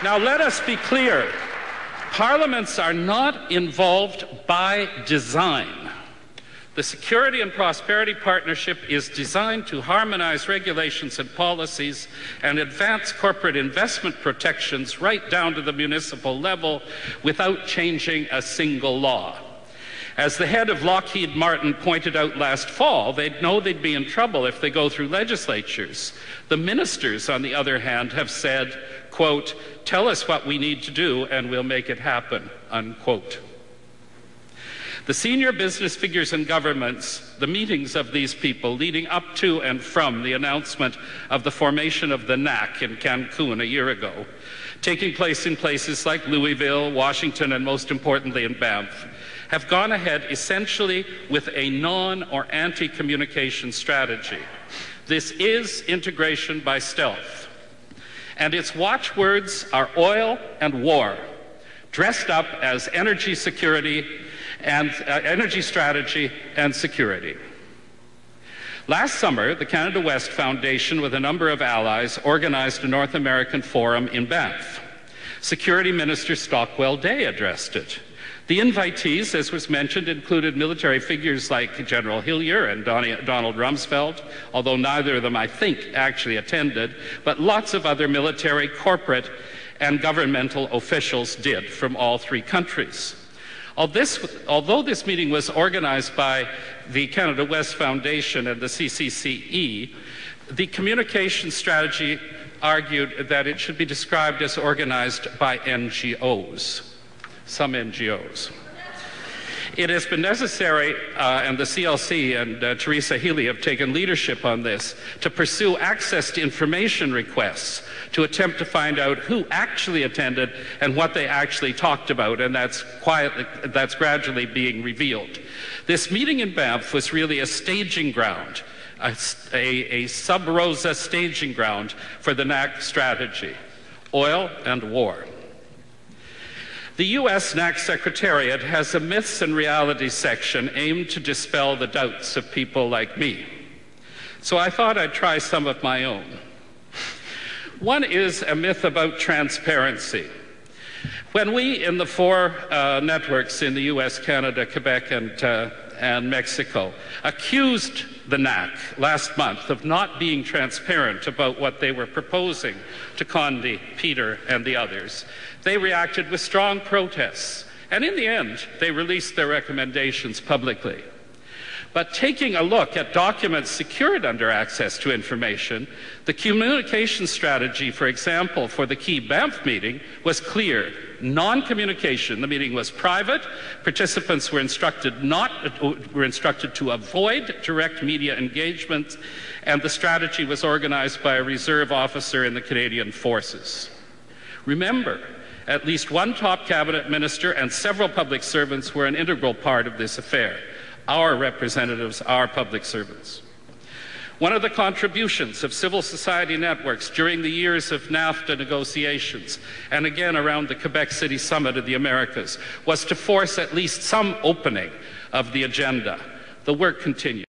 Now, let us be clear. Parliaments are not involved by design. The Security and Prosperity Partnership is designed to harmonize regulations and policies and advance corporate investment protections right down to the municipal level without changing a single law. As the head of Lockheed Martin pointed out last fall, they'd know they'd be in trouble if they go through legislatures. The ministers, on the other hand, have said, quote, "Tell us what we need to do and we'll make it happen," unquote. The senior business figures in governments, the meetings of these people leading up to and from the announcement of the formation of the NAC in Cancun a year ago, taking place in places like Louisville, Washington, and most importantly in Banff, have gone ahead essentially with a non- or anti-communication strategy. This is integration by stealth. And its watchwords are oil and war, dressed up as energy security and energy strategy and security. Last summer, the Canada West Foundation, with a number of allies, organized a North American forum in Banff. Security Minister Stockwell Day addressed it. The invitees, as was mentioned, included military figures like General Hillier and Donald Rumsfeld, although neither of them, I think, actually attended, but lots of other military, corporate, and governmental officials did from all three countries. Although this meeting was organized by the Canada West Foundation and the CCCE, the communication strategy argued that it should be described as organized by NGOs. Some NGOs. It has been necessary, and the CLC and Teresa Healy have taken leadership on this, to pursue access to information requests to attempt to find out who actually attended and what they actually talked about, and that's gradually being revealed. This meeting in Banff was really a staging ground, a sub-rosa staging ground for the NAC strategy, oil and war. The U.S. NAC Secretariat has a myths and realities section aimed to dispel the doubts of people like me. So I thought I'd try some of my own. One is a myth about transparency. When we, in the four networks in the U.S., Canada, Quebec, and Mexico, accused the NAC last month of not being transparent about what they were proposing to Condi, Peter, and the others, they reacted with strong protests, and in the end, they released their recommendations publicly. But taking a look at documents secured under access to information, the communication strategy, for example, for the key Banff meeting was clear. Non-communication. The meeting was private. Participants were instructed to avoid direct media engagement, and the strategy was organized by a reserve officer in the Canadian Forces. Remember, at least one top cabinet minister and several public servants were an integral part of this affair. Our representatives are public servants. One of the contributions of civil society networks during the years of NAFTA negotiations, and again around the Quebec City Summit of the Americas, was to force at least some opening of the agenda. The work continues.